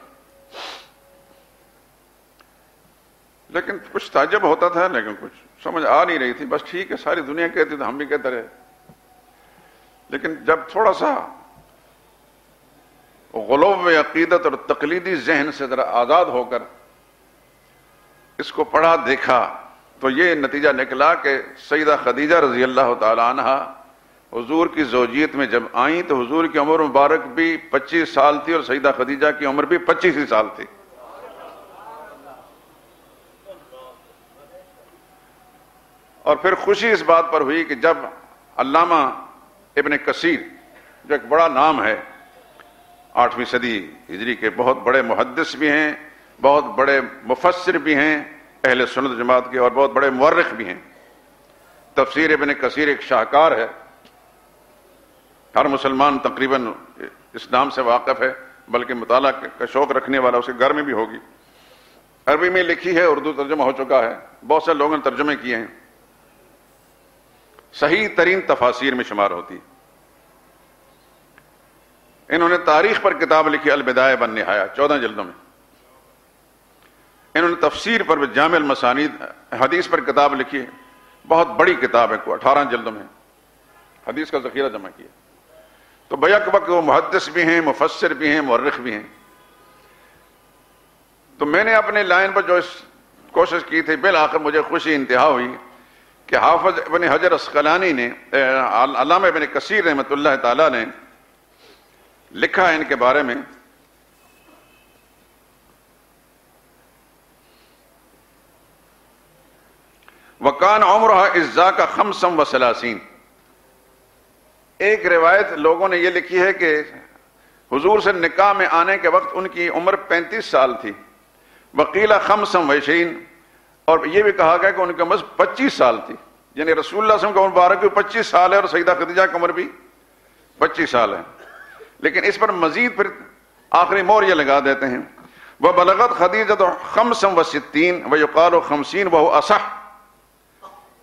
لیکن کچھ تعجب ہوتا تھا، لیکن کچھ سمجھ آ نہیں رہی تھی۔ بس ٹھیک ہے، ساری دنیا کہتی تو ہم بھی کہتے رہے، لیکن جب تھوڑا سا غلو عقیدت اور تقلیدی ذہن سے ذرا آزاد ہو کر اس کو پڑھا دیکھا تو یہ نتیجہ نکلا کہ سیدہ خدیجہ رضی اللہ تعالی عنہ حضور کی زوجیت میں جب آئیں تو حضور کی عمر مبارک بھی 25 سال تھی اور سیدہ خدیجہ کی عمر بھی 25 ہی سال تھی۔ اور پھر خوشی اس بات پر ہوئی کہ جب علامہ ابن کثیر، جو ایک بڑا نام ہے، 8ویں صدی ہجری کے بہت بڑے محدث بھی ہیں، بہت بڑے مفسر بھی ہیں اہل سنت جماعت کے، اور بہت بڑے مورخ بھی ہیں۔ تفسیر ابن کثیر ایک شاہکار ہے، ہر مسلمان تقریباً اس نام سے واقف ہے، بلکہ مطالعہ کا شوق رکھنے والا اس کے گھر میں بھی ہوگی۔ عربی میں لکھی ہے، اردو ترجمہ ہو چکا ہے، بہت سے لوگوں نے ترجمے کیے ہیں، صحیح ترین تفاسیر میں شمار ہوتی۔ انہوں نے تاریخ پر کتاب لکھی البدایہ والنہایہ 14 جلدوں میں۔ انہوں نے تفسیر پر جامع المسانید حدیث پر کتاب لکھی ہے، بہت بڑی کتاب ہے، 18 جلدوں میں حدیث کا ذخیرہ جمع کیا۔ تو بیک وقت وہ محدث بھی ہیں، مفسر بھی ہیں، مورخ بھی ہیں۔ تو میں نے اپنے لائن پر جو کوشش کی تھی، بالآخر مجھے خوشی انتہا ہوئی کہ حافظ ابن حجر عسقلانی نے، علامہ ابن کثیر رحمۃ اللہ تعالی نے لکھا ہے ان کے بارے میں، وَكَانَ عُمْرُهَا إِذْ ذَاكَ خَمْسًا وَثَلَاثِينَ۔ ایک روایت لوگوں نے یہ لکھی ہے کہ حضور سے نکاح میں آنے کے وقت ان کی عمر 35 سال تھی، وقیل 25 اور یہ بھی کہا گیا کہ ان کی عمر 25 سال تھی، یعنی رسول اللہ صلی اللہ علیہ وسلم کی عمر مبارک بھی 25 سال ہے اور سیدہ خدیجہ کی عمر بھی 25 سال ہے۔ لیکن اس پر مزید پھر آخری مور یہ لگا دیتے ہیں، وَبَلَغَتْ خَدِيجَةُ 65 وَيُقَالُ 50 وَهُوَ أَصَحُّ۔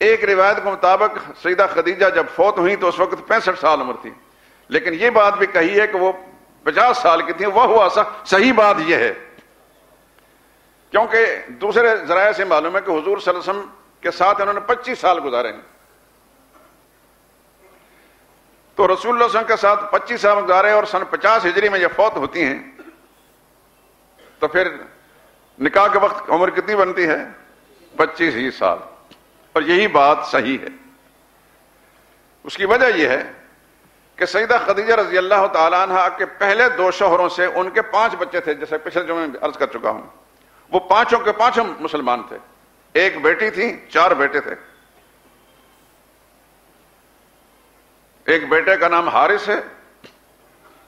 ایک روایت کے مطابق سیدہ خدیجہ جب فوت ہوئی تو اس وقت 65 سال عمر تھی، لیکن یہ بات بھی کہی ہے کہ وہ 50 سال کی تھی، وہ ہوا صحیح بات یہ ہے، کیونکہ دوسرے ذرائع سے معلوم ہے کہ حضور صلی اللہ علیہ وسلم کے ساتھ انہوں نے 25 سال گزارے ہیں، تو رسول اللہ صلی اللہ علیہ وسلم کے ساتھ 25 سال گزارے اور سن 50 ہجری میں یہ فوت ہوتی ہیں، تو پھر نکاح کے وقت عمر کتنی بنتی ہے؟ 25 ہی سال، اور یہی بات صحیح ہے۔ اس کی وجہ یہ ہے کہ سیدہ خدیجہ رضی اللہ تعالیٰ عنہ کے پہلے 2 شوہروں سے ان کے 5 بچے تھے، جیسے پچھلے جو میں عرض کر چکا ہوں، وہ 5 کے 5 مسلمان تھے، ایک بیٹی تھی، 4 بیٹے تھے۔ ایک بیٹے کا نام حارث ہے،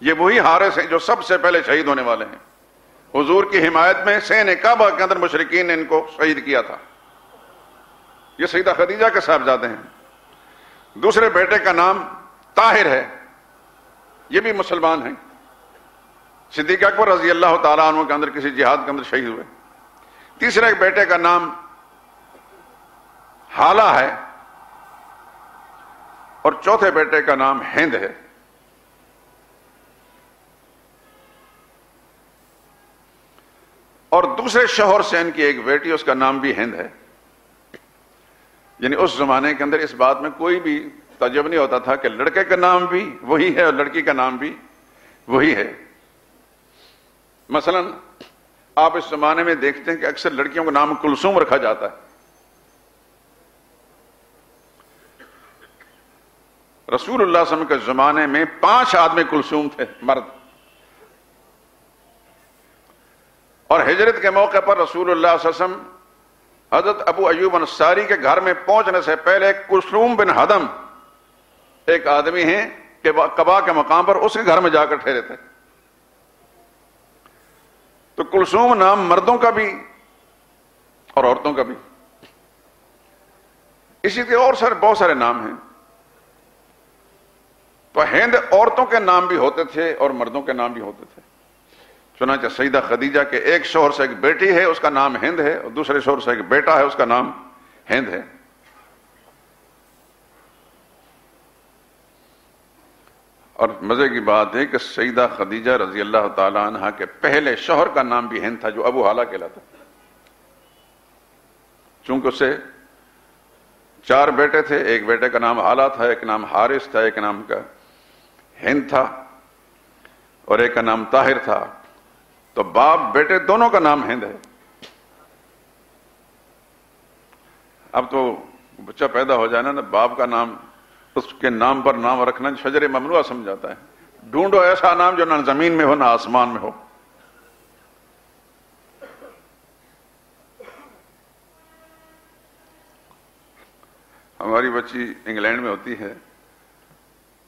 یہ وہی حارث ہیں جو سب سے پہلے شہید ہونے والے ہیں، حضور کی حمایت میں سین کعبہ کے اندر مشرکین نے ان کو شہید کیا تھا، یہ سیدہ خدیجہ کے صاحبزادے ہیں۔ دوسرے بیٹے کا نام طاہر ہے، یہ بھی مسلمان ہیں، صدیق اکبر رضی اللہ تعالیٰ عنہ کے اندر کسی جہاد کے اندر شہید ہوئے۔ تیسرے بیٹے کا نام حالہ ہے، اور چوتھے بیٹے کا نام ہند ہے۔ اور دوسرے شوہر سے ان کی ایک بیٹی، اس کا نام بھی ہند ہے۔ یعنی اس زمانے کے اندر اس بات میں کوئی بھی تعجب نہیں ہوتا تھا کہ لڑکے کا نام بھی وہی ہے اور لڑکی کا نام بھی وہی ہے۔ مثلا آپ اس زمانے میں دیکھتے ہیں کہ اکثر لڑکیوں کا نام کلثوم رکھا جاتا ہے۔ رسول اللہ صلی اللہ علیہ وسلم کے زمانے میں 5 آدمی کلثوم تھے، مرد، اور ہجرت کے موقع پر رسول اللہ صلی اللہ علیہ وسلم حضرت ابو ایوب انصاری کے گھر میں پہنچنے سے پہلے کلثوم بن حدم ایک آدمی ہیں کہ قبا کے مقام پر اس کے گھر میں جا کر ٹھہرے تھے۔ تو کلثوم نام مردوں کا بھی اور عورتوں کا بھی، اسی طرح اور بہت سارے نام ہیں۔ تو ہند عورتوں کے نام بھی ہوتے تھے اور مردوں کے نام بھی ہوتے تھے۔ چنانچہ سیدہ خدیجہ کے ایک شوہر سے ایک بیٹی ہے، اس کا نام ہند ہے، اور دوسرے شوہر سے ایک بیٹا ہے، اس کا نام ہند ہے۔ اور مزے کی بات ہے کہ سیدہ خدیجہ رضی اللہ تعالی عنہ کے پہلے شوہر کا نام بھی ہند تھا، جو ابو حالہ کہلاتا۔ چونکہ اس سے 4 بیٹے تھے، ایک بیٹے کا نام حالہ تھا، ایک نام حارث تھا، ایک نام کا ہند تھا، اور ایک کا نام طاہر تھا، تو باپ بیٹے دونوں کا نام ہند ہے۔ اب تو بچہ پیدا ہو جائے نا، باپ کا نام اس کے نام پر نام رکھنا شجر ممنوع سمجھاتا ہے۔ ڈھونڈو ایسا نام جو نہ زمین میں ہو نہ آسمان میں ہو۔ ہماری بچی انگلینڈ میں ہوتی ہے،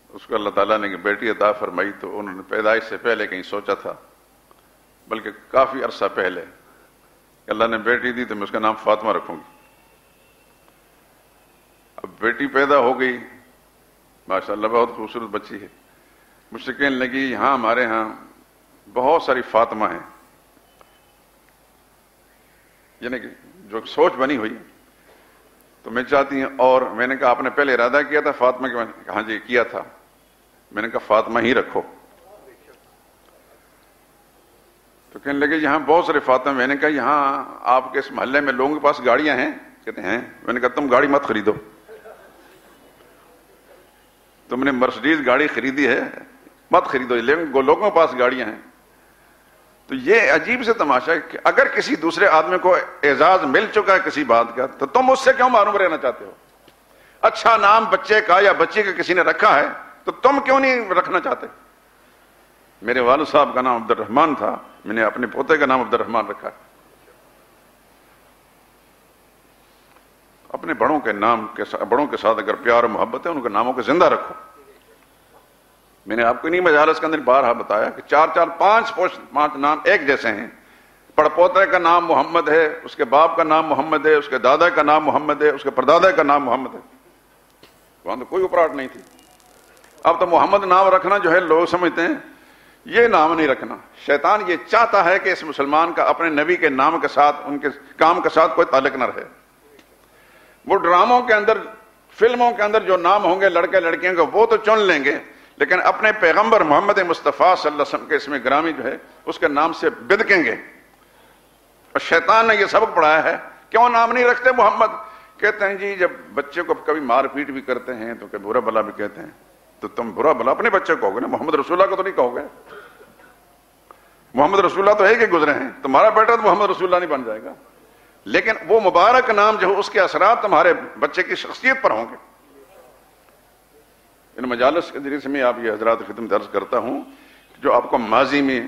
اس کو اللہ تعالیٰ نے بیٹی عطا فرمائی، تو انہوں نے پیدائش سے پہلے کہیں سوچا تھا، بلکہ کافی عرصہ پہلے، کہ اللہ نے بیٹی دی تو میں اس کا نام فاطمہ رکھوں گی۔ اب بیٹی پیدا ہو گئی، ماشاءاللہ بہت خوبصورت بچی ہے۔ مجھے کہنے لگی یہاں ہمارے ہاں بہت ساری فاطمہ ہیں، یعنی کہ جو سوچ بنی ہوئی، تو میں چاہتی ہوں، اور میں نے کہا آپ نے پہلے ارادہ کیا تھا فاطمہ کے؟ میں ہاں جی کیا تھا۔ میں نے کہا فاطمہ ہی رکھو۔ تو کہنے لگے یہاں بہت سارے فاطمہ۔ میں نے کہا یہاں آپ کے اس محلے میں لوگوں کے پاس گاڑیاں ہیں؟ کہتے ہیں۔ میں نے کہا تم گاڑی مت خریدو، تم نے مرسڈیز گاڑی خریدی ہے، مت خریدو، لوگوں کے پاس گاڑیاں ہیں۔ تو یہ عجیب سے تماشا ہے کہ اگر کسی دوسرے آدمی کو اعزاز مل چکا ہے کسی بات کا، تو تم اس سے کیوں محروم رہنا چاہتے ہو؟ اچھا نام بچے کا یا بچی کا کسی نے رکھا ہے تو تم کیوں نہیں رکھنا چاہتے؟ میرے والد صاحب کا نام عبد الرحمن تھا، میں نے اپنے پوتے کا نام عبد الرحمن رکھا ہے۔ اپنے بڑوں کے ساتھ اگر پیار و محبت ہے ان کے ناموں کو زندہ رکھو۔ میں نے آپ کو نہیں مجالس کے اندر بارہا بتایا کہ پانچ نام ایک جیسے ہیں۔ پڑپوتے کا نام محمد ہے، اس کے باپ کا نام محمد ہے، اس کے دادا کا نام محمد ہے، اس کے پردادا کا نام محمد ہے، وہاں تو کوئی اپراٹ نہیں تھی۔ اب تو محمد نام رکھنا جو ہے لوگ سمجھتے ہیں یہ نام نہیں رکھنا، شیطان یہ چاہتا ہے کہ اس مسلمان کا اپنے نبی کے نام کے ساتھ، ان کے کام کے ساتھ کوئی تعلق نہ رہے۔ وہ ڈراموں کے اندر، فلموں کے اندر جو نام ہوں گے لڑکے لڑکیوں کے وہ تو چن لیں گے، لیکن اپنے پیغمبر محمد مصطفیٰ صلی اللہ علیہ وسلم کے اسم گرامی جو ہے اس کے نام سے بدکیں گے۔ اور شیطان نے یہ سبق پڑھایا ہے، کیوں نام نہیں رکھتے محمد؟ کہتے ہیں جی جب بچے کو کبھی مار پیٹ بھی کرتے ہیں تو کہ برا بلا بھی کہتے ہیں، تو تم برا بلا اپنے بچے کو کہو گے نا، محمد رسول اللہ کو تو نہیں کہو گے۔ محمد رسول اللہ تو ایک ہی گزرے ہیں، تمہارا بیٹا تو محمد رسول اللہ نہیں بن جائے گا، لیکن وہ مبارک نام جو ہے اس کے اثرات تمہارے بچے کی شخصیت پر ہوں گے۔ ان مجالس کے ذریعے سے میں آپ یہ حضرات خدمت عرض کرتا ہوں، جو آپ کو ماضی میں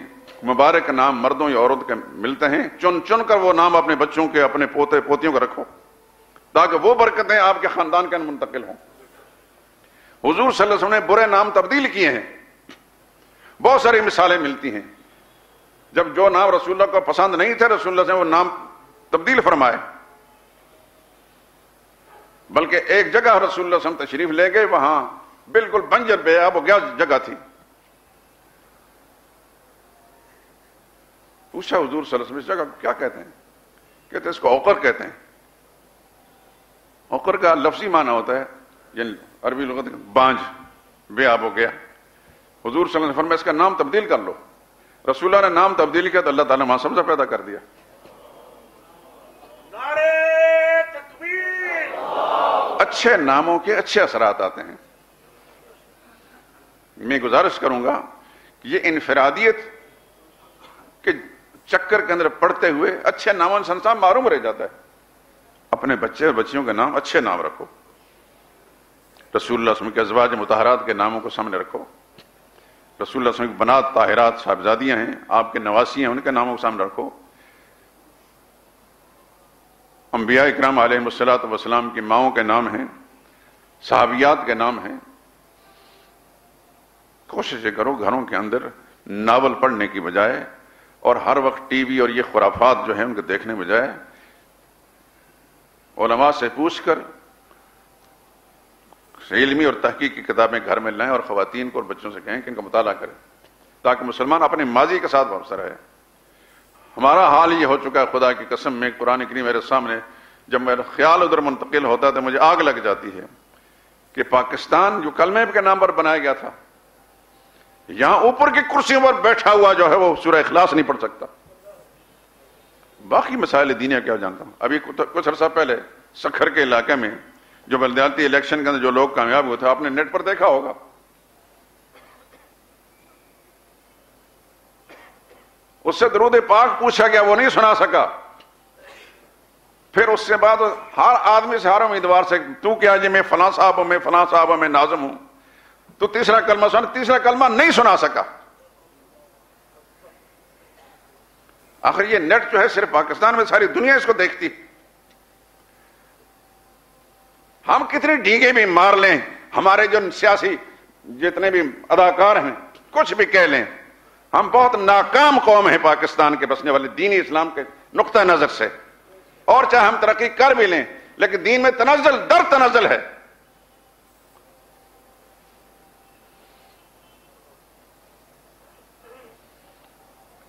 مبارک نام مردوں یا عورت کے ملتے ہیں، چن چن کر وہ نام اپنے بچوں کے، اپنے پوتے پوتیوں کو رکھو تاکہ وہ برکتیں آپ کے خاندان کے اندر منتقل ہوں۔ حضور صلی اللہ علیہ وسلم نے برے نام تبدیل کیے ہیں، بہت ساری مثالیں ملتی ہیں۔ جب جو نام رسول اللہ کو پسند نہیں تھے، رسول اللہ سے وہ نام تبدیل فرمائے، بلکہ ایک جگہ رسول اللہ صلی اللہ علیہ وسلم تشریف لے گئے، وہاں بالکل بنجر بے آب و گیا جگہ تھی۔ پوچھا حضور صلی اللہ علیہ وسلم اس جگہ کیا کہتے ہیں؟ کہتے ہیں اس کو اوقر کہتے ہیں۔ اوقر کا لفظی معنی ہوتا ہے یعنی عربی لغت بانجھ، بے آب ہو گیا۔ حضور صلی اللہ علیہ وسلم فرمایا اس کا نام تبدیل کر لو۔ رسول اللہ نے نام تبدیل کیا تو اللہ تعالیٰ وہاں سبزہ پیدا کر دیا۔ نعرے تکبیر! اچھے ناموں کے اچھے اثرات آتے ہیں۔ میں گزارش کروں گا کہ یہ انفرادیت کے چکر کے اندر پڑتے ہوئے اچھے ناموں سے انسان معروم رہ جاتا ہے۔ اپنے بچے اور بچیوں کے نام اچھے نام رکھو، رسول اللہ صلی اللہ علیہ وسلم کے ازواج مطہرات کے ناموں کو سامنے رکھو، رسول اللہ صلی اللہ علیہ وسلم کی بنات طاہرات صاحبزادیاں ہیں، آپ کے نواسی ہیں، ان کے ناموں کو سامنے رکھو، انبیاء اکرام علیہ الصلوۃ والسلام کی ماؤں کے نام ہیں، صحابیات کے نام ہیں۔ کوشش کرو گھروں کے اندر ناول پڑھنے کی بجائے اور ہر وقت ٹی وی اور یہ خرافات جو ہیں ان کو دیکھنے بجائے علماء سے پوچھ کر علمی اور تحقیقی کتابیں گھر میں لائیں اور خواتین کو اور بچوں سے کہیں کہ ان کا مطالعہ کریں تاکہ مسلمان اپنے ماضی کے ساتھ وابستہ رہے۔ ہمارا حال یہ ہو چکا ہے، خدا کی قسم، میں قرآن کریم میرے سامنے جب میرا خیال ادھر منتقل ہوتا ہے تو مجھے آگ لگ جاتی ہے کہ پاکستان جو کلمے کے نام پر بنایا گیا تھا، یہاں اوپر کی کرسیوں پر بیٹھا ہوا جو ہے وہ سورہ اخلاص نہیں پڑھ سکتا۔ باقی مسائل دینیا کیا جانتا ہوں۔ ابھی کچھ عرصہ پہلے سکھر کے علاقے میں جو بلدیاتی الیکشن کے اندر جو لوگ کامیاب ہوئے تھے، آپ نے نیٹ پر دیکھا ہوگا، اس سے درود پاک پوچھا گیا، وہ نہیں سنا سکا۔ پھر اس سے بعد ہر آدمی سے، ہر امیدوار سے، تو کیا جی میں فلاں صاحب ہوں، میں فلاں صاحب ہوں، میں ناظم ہوں، تو تیسرا کلمہ سنا، تیسرا کلمہ نہیں سنا سکا۔ آخر یہ نیٹ جو ہے صرف پاکستان میں، ساری دنیا اس کو دیکھتی۔ ہم کتنی ڈھیگے بھی مار لیں، ہمارے جو سیاسی جتنے بھی اداکار ہیں کچھ بھی کہہ لیں، ہم بہت ناکام قوم ہیں پاکستان کے بسنے والے دینی اسلام کے نقطہ نظر سے، اور چاہے ہم ترقی کر بھی لیں لیکن دین میں تنزل در تنزل ہے۔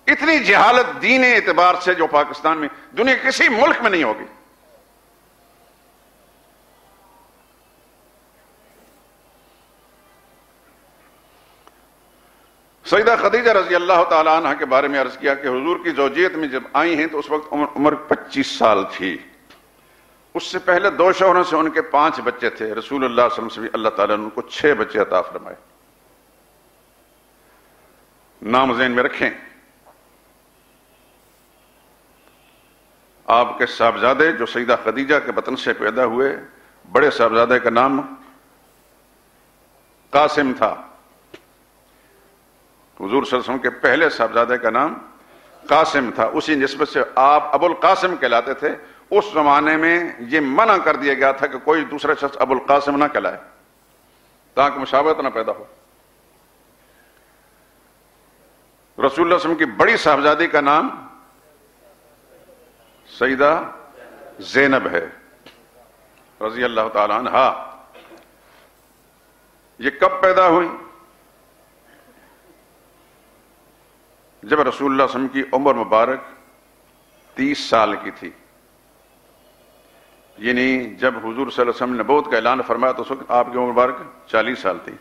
اتنی جہالت دین اعتبار سے جو پاکستان میں دنیا کسی ملک میں نہیں ہوگی۔ سیدہ خدیجہ رضی اللہ تعالی عنہ کے بارے میں عرض کیا کہ حضور کی زوجیت میں جب آئی ہیں تو اس وقت عمر 25 سال تھی۔ اس سے پہلے 2 شوہروں سے ان کے 5 بچے تھے۔ رسول اللہ صلی اللہ علیہ وسلم سے بھی اللہ تعالیٰ نے ان کو 6 بچے عطا فرمائے۔ نام ذہن میں رکھیں، آپ کے صاحبزادے جو سیدہ خدیجہ کے بطن سے پیدا ہوئے بڑے صاحبزادے کا نام قاسم تھا. حضور صلی اللہ علیہ وسلم کے پہلے صاحبزادے کا نام قاسم تھا. اسی نسبت سے آپ ابو القاسم کہلاتے تھے. اس زمانے میں یہ منع کر دیا گیا تھا کہ کوئی دوسرا شخص ابو القاسم نہ کہلائے تاکہ مشابہت نہ پیدا ہو. رسول اللہ صلی اللہ علیہ وسلم کی بڑی صاحبزادی کا نام سیدہ زینب ہے رضی اللہ تعالی عنہا. یہ کب پیدا ہوئی؟ جب رسول اللہ صلی اللہ علیہ وسلم کی عمر مبارک 30 سال کی تھی. یعنی جب حضور صلی اللہ علیہ وسلم نے نبوت کا اعلان فرمایا تو اس وقت آپ کی عمر مبارک 40 سال تھی.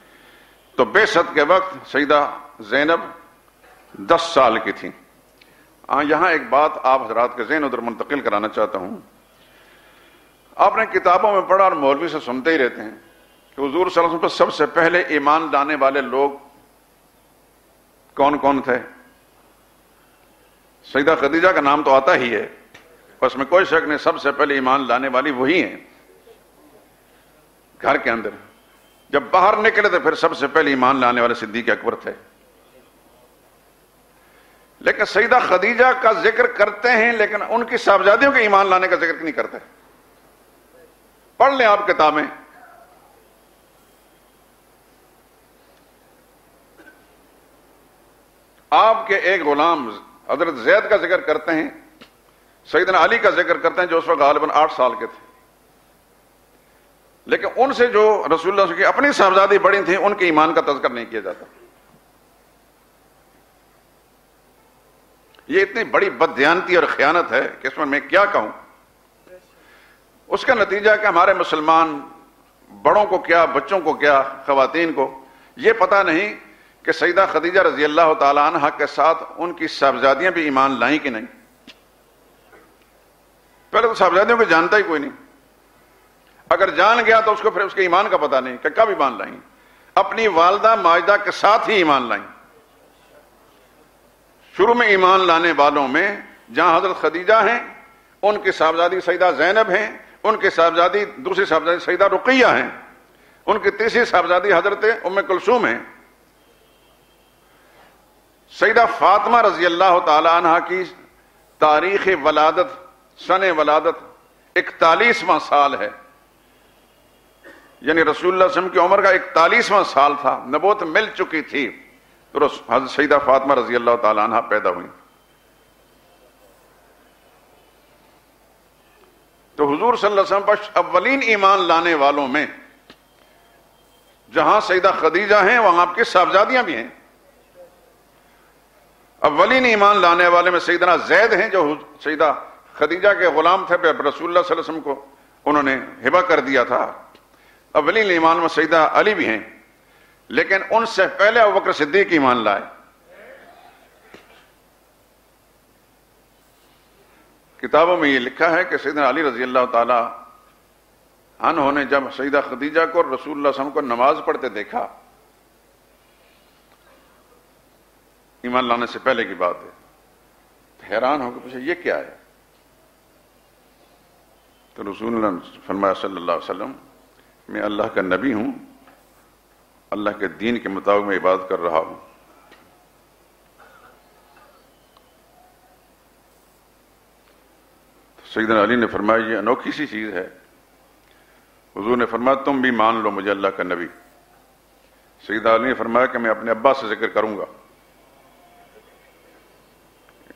تو بعثت کے وقت سیدہ زینب 10 سال کی تھی. یہاں ایک بات آپ حضرات کے ذہن ادھر منتقل کرانا چاہتا ہوں. آپ نے کتابوں میں پڑھا اور مولوی سے سنتے ہی رہتے ہیں کہ حضور صلی اللہ علیہ وسلم پر سب سے پہلے ایمان لانے والے لوگ کون کون تھے؟ سیدہ خدیجہ کا نام تو آتا ہی ہے، اس میں کوئی شک نہیں، سب سے پہلے ایمان لانے والی وہی ہیں گھر کے اندر. جب باہر نکلے تو پھر سب سے پہلے ایمان لانے والے صدیق اکبر تھے. لیکن سیدہ خدیجہ کا ذکر کرتے ہیں لیکن ان کی صاحبزادیوں کے ایمان لانے کا ذکر نہیں کرتے. پڑھ لیں آپ کتابیں. آپ کے ایک غلام حضرت زید کا ذکر کرتے ہیں، سیدنا علی کا ذکر کرتے ہیں جو اس وقت غالباً 8 سال کے تھے. لیکن ان سے جو رسول اللہ صلی اللہ علیہ وسلم کی اپنی صاحبزادی بڑی تھیں ان کے ایمان کا تذکر نہیں کیا جاتا. یہ اتنی بڑی بددیانتی اور خیانت ہے کہ اس میں کیا کہوں. اس کا نتیجہ کہ ہمارے مسلمان بڑوں کو کیا، بچوں کو کیا، خواتین کو یہ پتہ نہیں کہ سیدہ خدیجہ رضی اللہ تعالی عنہا کے ساتھ ان کی صاحبزادیاں بھی ایمان لائیں کہ نہیں. پہلے تو صاحبزادیوں کو جانتا ہی کوئی نہیں. اگر جان گیا تو اس کو پھر اس کے ایمان کا پتہ نہیں کہ کب ایمان لائیں. اپنی والدہ ماجدہ کے ساتھ ہی ایمان لائیں. شروع میں ایمان لانے والوں میں جہاں حضرت خدیجہ ہیں، ان کی صاحبزادی سیدہ زینب ہیں، ان کی صاحبزادی دوسری صاحبزادی سیدہ رقیہ ہیں، ان کی تیسری صاحبزادی حضرت ام کلثوم ہیں. سیدہ فاطمہ رضی اللہ تعالی عنہ کی تاریخ ولادت، سن ولادت 41واں سال ہے. یعنی رسول اللہ صلی اللہ علیہ وسلم کی عمر کا 41واں سال تھا، نبوت مل چکی تھی تو حضرت سیدہ فاطمہ رضی اللہ تعالی عنہ پیدا ہوئی. تو حضور صلی اللہ علیہ وسلم پر اولین ایمان لانے والوں میں جہاں سیدہ خدیجہ ہیں وہاں آپ کی صاحبزادیاں بھی ہیں. اولین ایمان لانے والے میں سیدنا زید ہیں جو سیدہ خدیجہ کے غلام تھے، پھر رسول اللہ صلی اللہ علیہ وسلم کو انہوں نے ہبہ کر دیا تھا. اولین ایمان میں سیدہ علی بھی ہیں، لیکن ان سے پہلے ابوبکر صدیق ایمان لائے. کتابوں میں یہ لکھا ہے کہ سیدنا علی رضی اللہ تعالی عنہ نے جب سیدہ خدیجہ کو رسول اللہ صلی اللہ علیہ وسلم کو نماز پڑھتے دیکھا، ایمان لانے سے پہلے کی بات ہے، حیران ہو کے پوچھا یہ کیا ہے؟ تو رسول اللہ نے فرمایا صلی اللہ علیہ وسلم میں اللہ کا نبی ہوں، اللہ کے دین کے مطابق میں عبادت کر رہا ہوں. سیدنا علی نے فرمایا یہ انوکھی سی چیز ہے. حضور نے فرمایا تم بھی مان لو مجھے اللہ کا نبی. سیدنا علی نے فرمایا کہ میں اپنے ابا سے ذکر کروں گا،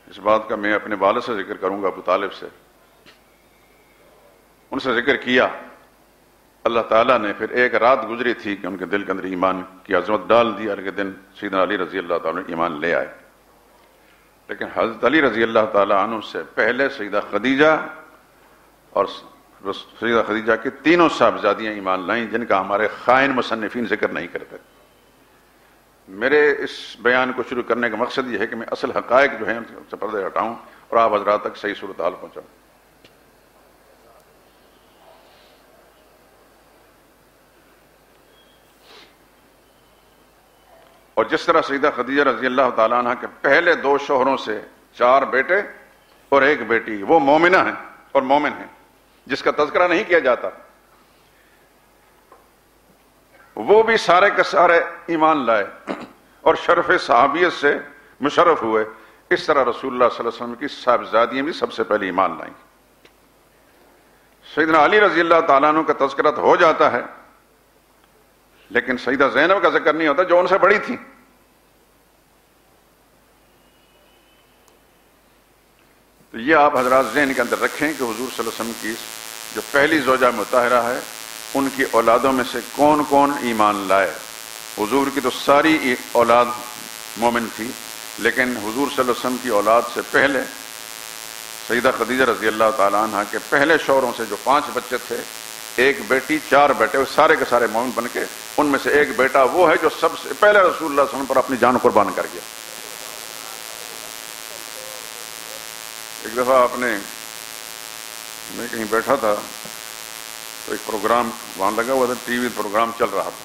اس بات کا میں اپنے والد سے ذکر کروں گا، ابو طالب سے. ان سے ذکر کیا. اللہ تعالیٰ نے پھر ایک رات گزری تھی کہ ان کے دل کے اندر ایمان کی عظمت ڈال دی، اور اگلے دن سیدنا علی رضی اللہ تعالیٰ عنہ ایمان لے آئے. لیکن حضرت علی رضی اللہ تعالیٰ عنہ سے پہلے سیدہ خدیجہ اور سیدہ خدیجہ کی تینوں صاحبزادیاں ایمان لائیں، جن کا ہمارے خائن مصنفین ذکر نہیں کرتے. میرے اس بیان کو شروع کرنے کا مقصد یہ ہے کہ میں اصل حقائق جو ہیں ان سے پردے ہٹاؤں اور آپ حضرات تک صحیح صورتحال پہنچاؤں. اور جس طرح سیدہ خدیجہ رضی اللہ تعالیٰ عنہ کے پہلے 2 شوہروں سے 4 بیٹے اور 1 بیٹی، وہ مومنہ ہیں اور مومن ہیں، جس کا تذکرہ نہیں کیا جاتا. وہ بھی سارے کے سارے ایمان لائے اور شرف صحابیت سے مشرف ہوئے. اس طرح رسول اللہ صلی اللہ علیہ وسلم کی صاحبزادیاں بھی سب سے پہلے ایمان لائیں. سیدنا علی رضی اللہ تعالیٰ عنہ کا تذکرہ ہو جاتا ہے لیکن سیدہ زینب کا ذکر نہیں ہوتا جو ان سے بڑی تھی. تو یہ آپ حضرات ذہن کے اندر رکھیں کہ حضور صلی اللہ علیہ وسلم کی جو پہلی زوجہ مطہرہ ہے ان کی اولادوں میں سے کون کون ایمان لائے. حضور کی تو ساری اولاد مومن تھی لیکن حضور صلی اللہ علیہ وسلم کی اولاد سے پہلے سیدہ خدیجہ رضی اللہ تعالیٰ عنہ کے پہلے شوہروں سے جو 5 بچے تھے، 1 بیٹی 4 بیٹے، وہ سارے کے سارے مومن بن کے ان میں سے ایک بیٹا وہ ہے جو سب سے پہلے رسول اللہ صلی اللہ علیہ وسلم پر اپنی جان قربان کر گیا. ایک دفعہ میں کہیں بیٹھا تھا تو ایک پروگرام وہاں لگا ہوا تھا، ٹی وی پروگرام چل رہا تھا،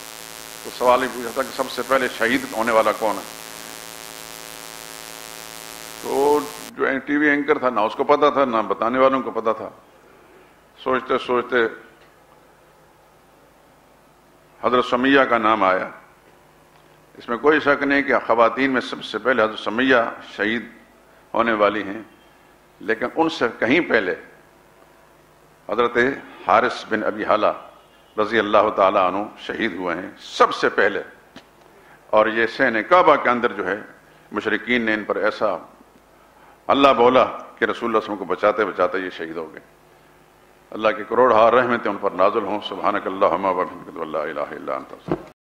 تو سوال ہی پوچھا تھا کہ سب سے پہلے شہید ہونے والا کون ہے. تو جو ٹی وی اینکر تھا نہ اس کو پتا تھا نہ بتانے والوں کو پتا تھا. سوچتے سوچتے حضرت سمیہ کا نام آیا. اس میں کوئی شک نہیں کہ خواتین میں سب سے پہلے حضرت سمیہ شہید ہونے والی ہیں، لیکن ان سے کہیں پہلے حضرت حارث بن ابی حالہ رضی اللہ تعالیٰ عنہ شہید ہوئے ہیں سب سے پہلے. اور یہ سین کعبہ کے اندر جو ہے مشرکین نے ان پر ایسا اللہ بولا کہ رسول اللہ صلی اللہ علیہ وسلم کو بچاتے بچاتے یہ شہید ہو گئے. اللہ کی کروڑ رحمتیں ان پر نازل ہوں. سبحانک اللہم و بحمدک لا الہ الا انت.